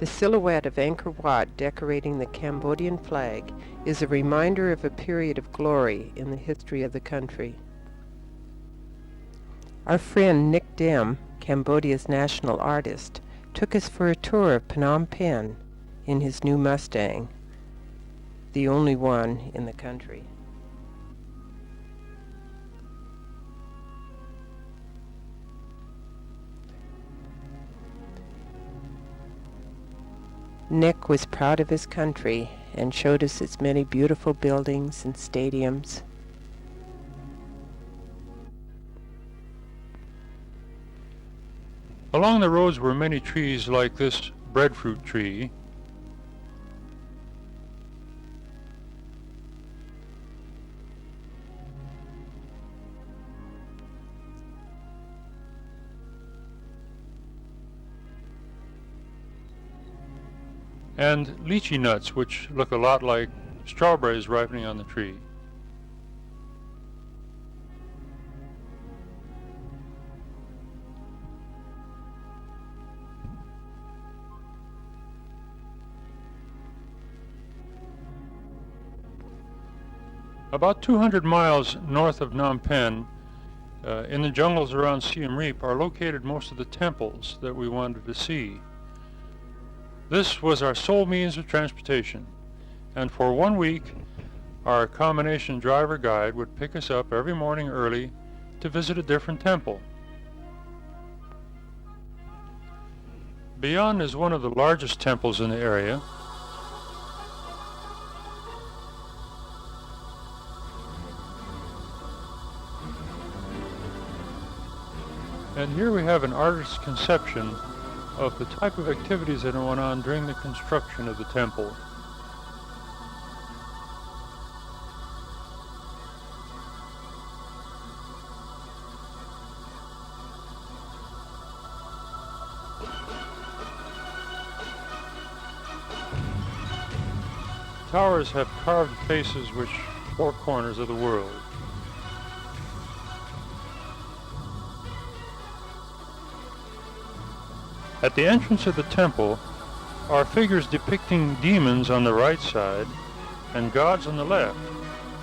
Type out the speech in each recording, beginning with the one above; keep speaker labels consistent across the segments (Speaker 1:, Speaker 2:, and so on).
Speaker 1: The silhouette of Angkor Wat decorating the Cambodian flag is a reminder of a period of glory in the history of the country. Our friend Nick Dem, Cambodia's national artist, took us for a tour of Phnom Penh in his new Mustang, the only one in the country. Nick was proud of his country and showed us its many beautiful buildings and stadiums.
Speaker 2: Along the roads were many trees like this breadfruit tree. And lychee nuts, which look a lot like strawberries ripening on the tree. About 200 miles north of Phnom Penh, in the jungles around Siem Reap, are located most of the temples that we wanted to see. This was our sole means of transportation, and for 1 week our combination driver guide would pick us up every morning early to visit a different temple. Bayon is one of the largest temples in the area. And here we have an artist's conception of the type of activities that went on during the construction of the temple. Towers have carved faces which four corners of the world. At the entrance of the temple are figures depicting demons on the right side and gods on the left,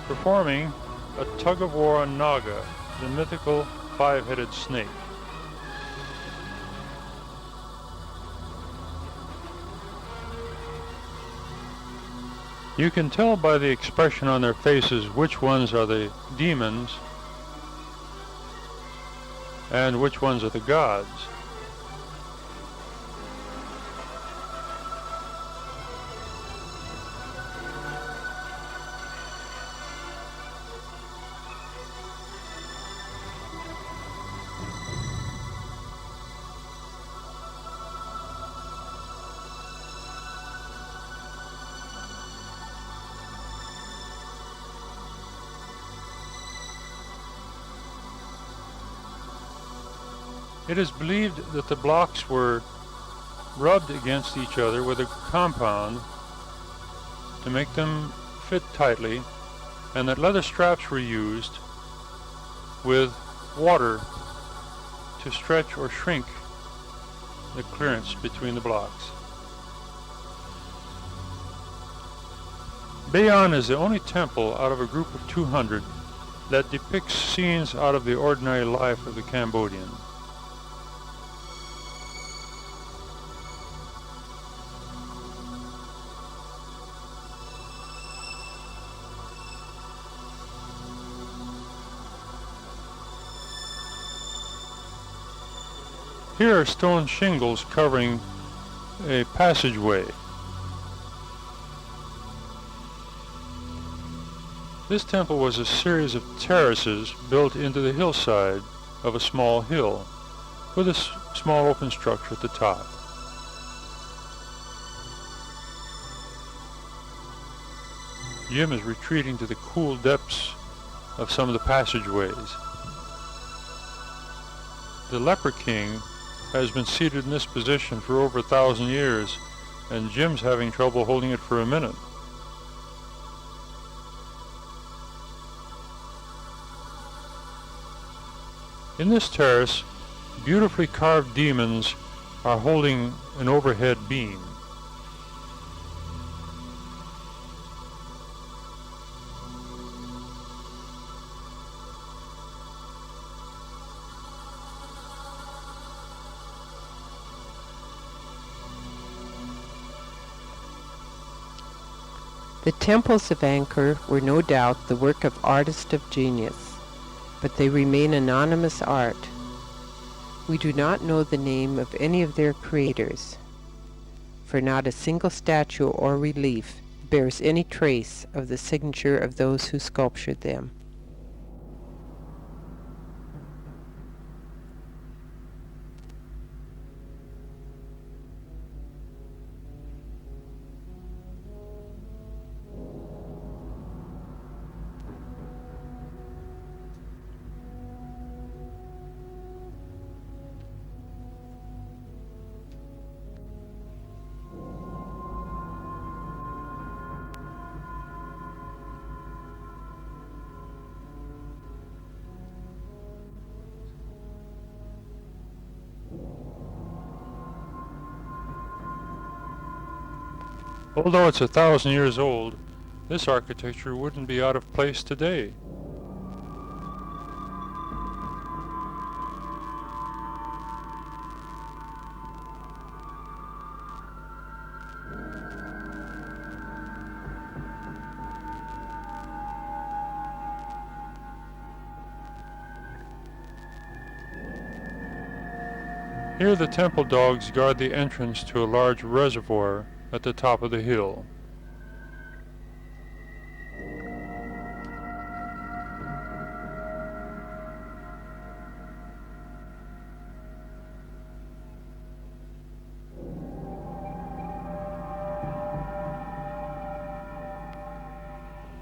Speaker 2: performing a tug-of-war on Naga, the mythical five-headed snake. You can tell by the expression on their faces which ones are the demons and which ones are the gods. It is believed that the blocks were rubbed against each other with a compound to make them fit tightly, and that leather straps were used with water to stretch or shrink the clearance between the blocks. Bayon is the only temple out of a group of 200 that depicts scenes out of the ordinary life of the Cambodian. Here are stone shingles covering a passageway. This temple was a series of terraces built into the hillside of a small hill, with a small open structure at the top. Jim is retreating to the cool depths of some of the passageways. The Leper King has been seated in this position for over 1,000 years, and Jim's having trouble holding it for a minute. In this terrace, beautifully carved demons are holding an overhead beam.
Speaker 1: The temples of Angkor were no doubt the work of artists of genius, but they remain anonymous art. We do not know the name of any of their creators, for not a single statue or relief bears any trace of the signature of those who sculptured them.
Speaker 2: Although it's 1,000 years old, this architecture wouldn't be out of place today. Here the temple dogs guard the entrance to a large reservoir at the top of the hill.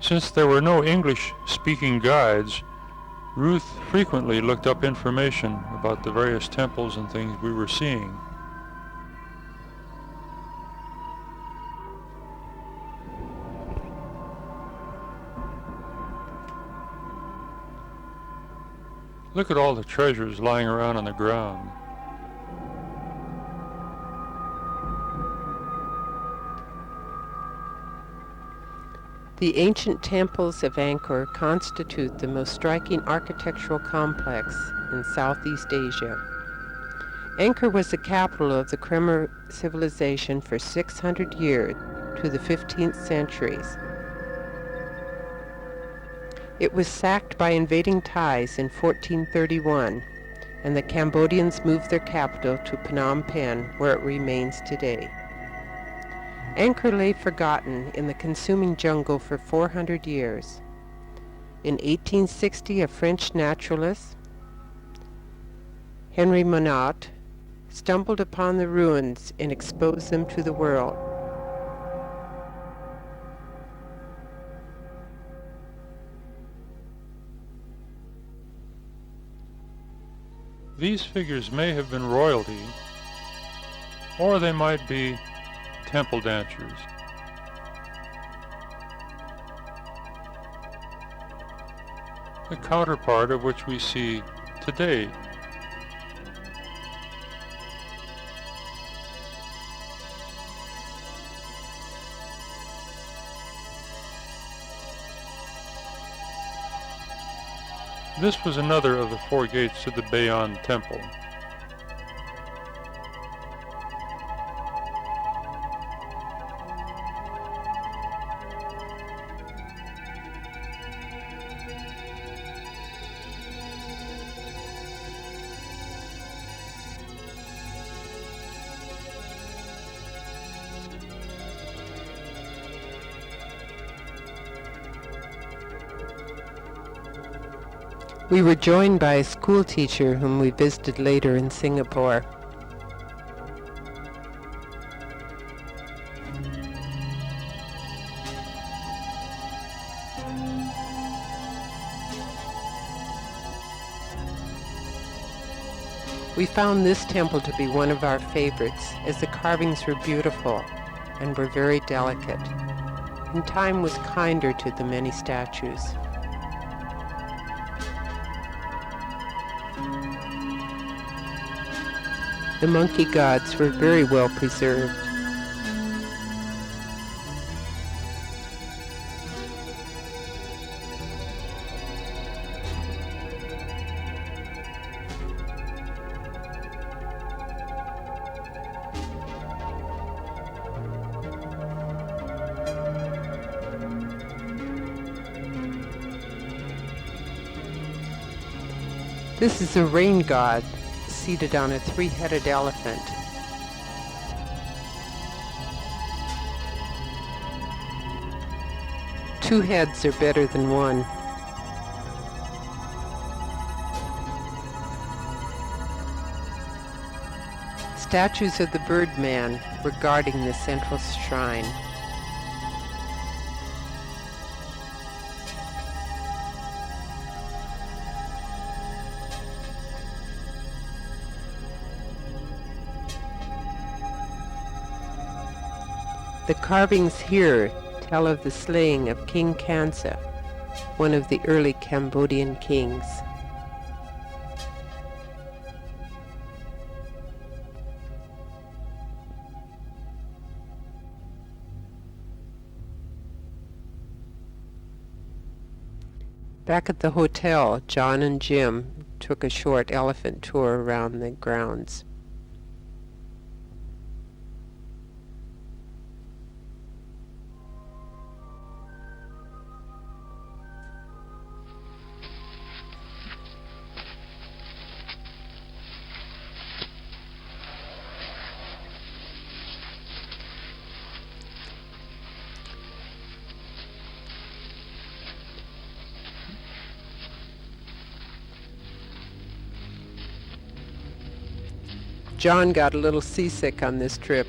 Speaker 2: Since there were no English-speaking guides, Ruth frequently looked up information about the various temples and things we were seeing. Look at all the treasures lying around on the ground.
Speaker 1: The ancient temples of Angkor constitute the most striking architectural complex in Southeast Asia. Angkor was the capital of the Khmer civilization for 600 years to the 15th centuries. It was sacked by invading Thais in 1431, and the Cambodians moved their capital to Phnom Penh, where it remains today. Angkor lay forgotten in the consuming jungle for 400 years. In 1860, a French naturalist, Henri Monod, stumbled upon the ruins and exposed them to the world.
Speaker 2: These figures may have been royalty, or they might be temple dancers. The counterpart of which we see today. This was another of the four gates to the Bayon temple.
Speaker 1: We were joined by a school teacher whom we visited later in Singapore. We found this temple to be one of our favorites, as the carvings were beautiful and were very delicate, and time was kinder to the many statues. The monkey gods were very well preserved. This is a rain god seated on a three-headed elephant. Two heads are better than one. Statues of the Birdman were guarding the central shrine. The carvings here tell of the slaying of King Kansa, one of the early Cambodian kings. Back at the hotel, John and Jim took a short elephant tour around the grounds. John got a little seasick on this trip.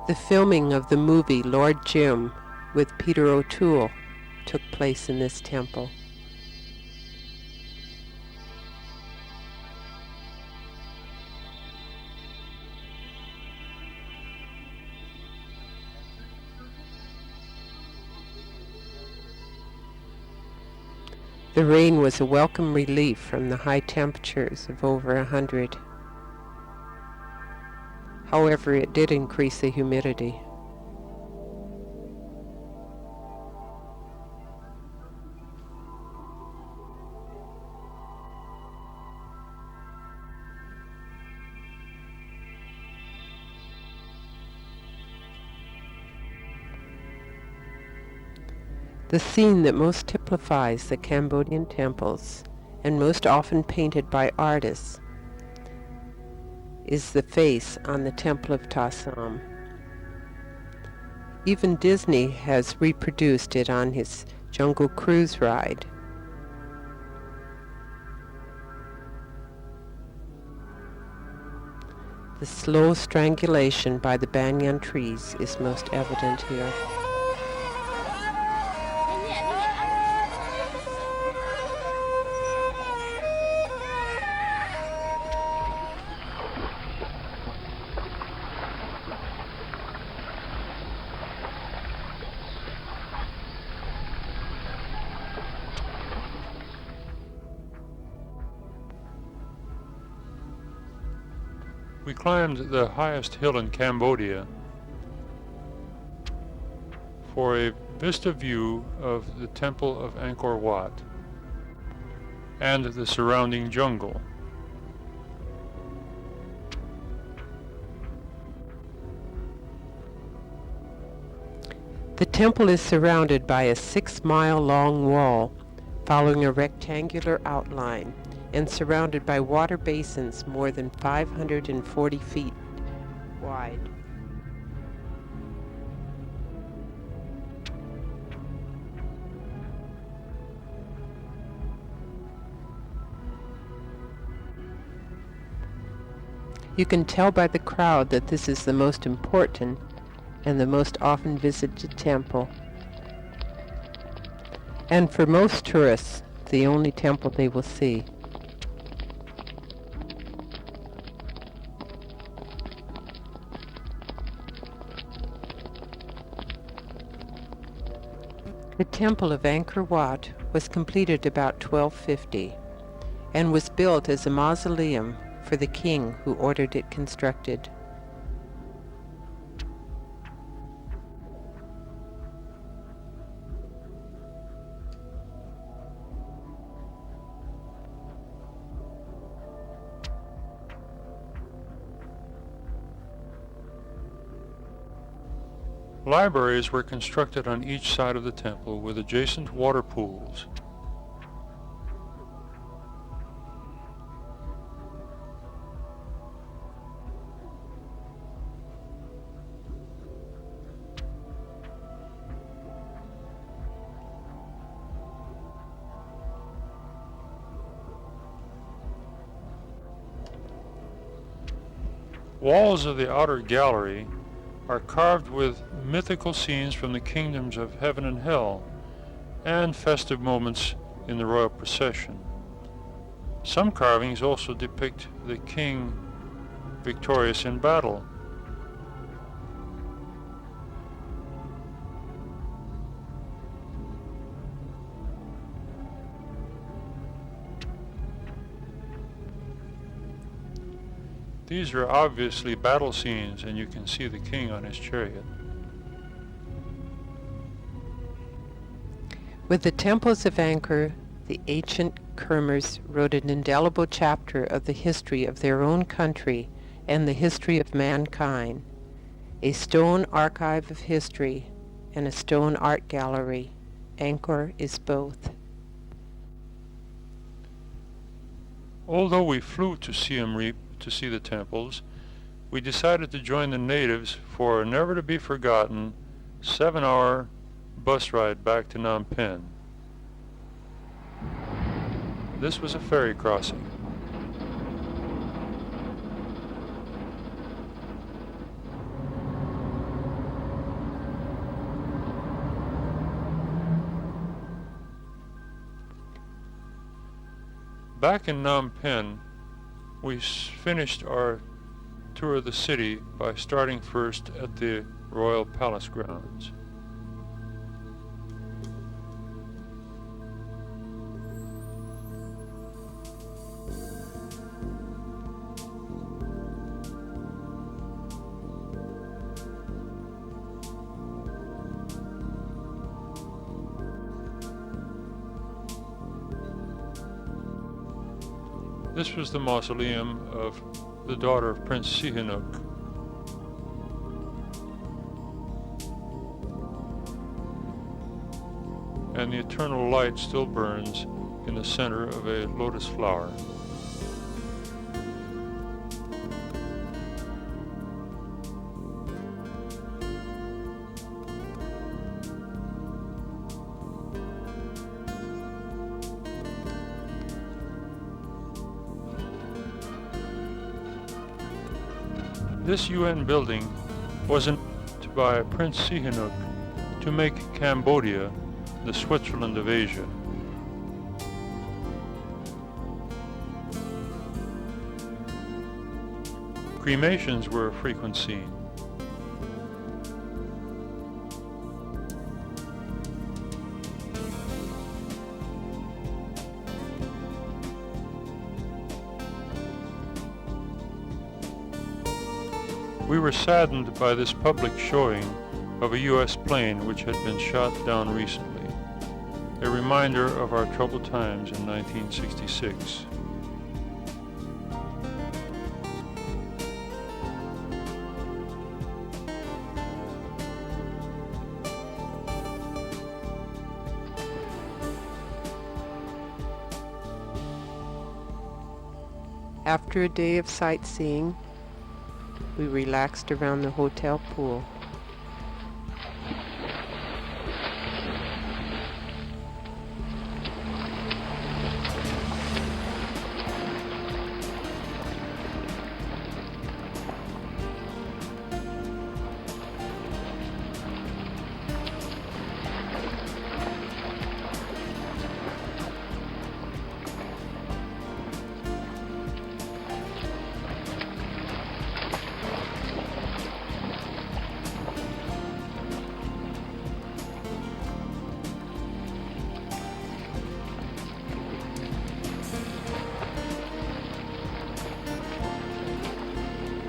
Speaker 1: The filming of the movie Lord Jim with Peter O'Toole took place in this temple. The rain was a welcome relief from the high temperatures of over 100. However, it did increase the humidity. The scene that most typifies the Cambodian temples, and most often painted by artists, is the face on the Temple of Ta Som. Even Disney has reproduced it on his Jungle Cruise ride. The slow strangulation by the banyan trees is most evident here.
Speaker 2: We climbed the highest hill in Cambodia for a vista view of the Temple of Angkor Wat and the surrounding jungle.
Speaker 1: The temple is surrounded by a 6-mile-long wall following a rectangular outline and surrounded by water basins more than 540 feet wide. You can tell by the crowd that this is the most important and the most often visited temple. And for most tourists, the only temple they will see. The Temple of Angkor Wat was completed about 1250 and was built as a mausoleum for the king who ordered it constructed.
Speaker 2: Libraries were constructed on each side of the temple with adjacent water pools. Walls of the outer gallery are carved with mythical scenes from the kingdoms of heaven and hell, and festive moments in the royal procession. Some carvings also depict the king victorious in battle. These are obviously battle scenes, and you can see the king on his chariot.
Speaker 1: With the temples of Angkor, the ancient Khmers wrote an indelible chapter of the history of their own country and the history of mankind. A stone archive of history and a stone art gallery. Angkor is both.
Speaker 2: Although we flew to Siem Reap to see the temples, we decided to join the natives for a never-to-be-forgotten 7-hour bus ride back to Phnom Penh. This was a ferry crossing. Back in Phnom Penh, we finished our tour of the city by starting first at the Royal Palace grounds. This was the mausoleum of the daughter of Prince Sihanouk. And the eternal light still burns in the center of a lotus flower. This UN building was invented by Prince Sihanouk to make Cambodia the Switzerland of Asia. Cremations were a frequent scene. We were saddened by this public showing of a U.S. plane which had been shot down recently, a reminder of our troubled times in 1966.
Speaker 1: After a day of sightseeing, we relaxed around the hotel pool.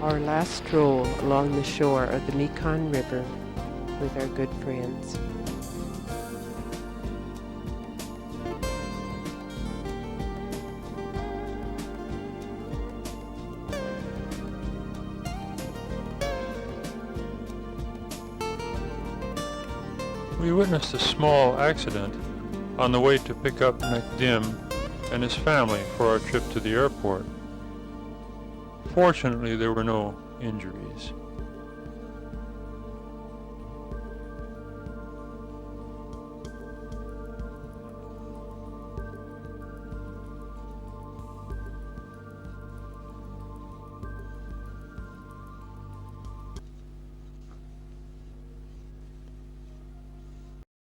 Speaker 1: Our last stroll along the shore of the Mekong River with our good friends.
Speaker 2: we witnessed a small accident on the way to pick up MacDim and his family for our trip to the airport. Fortunately, there were no injuries.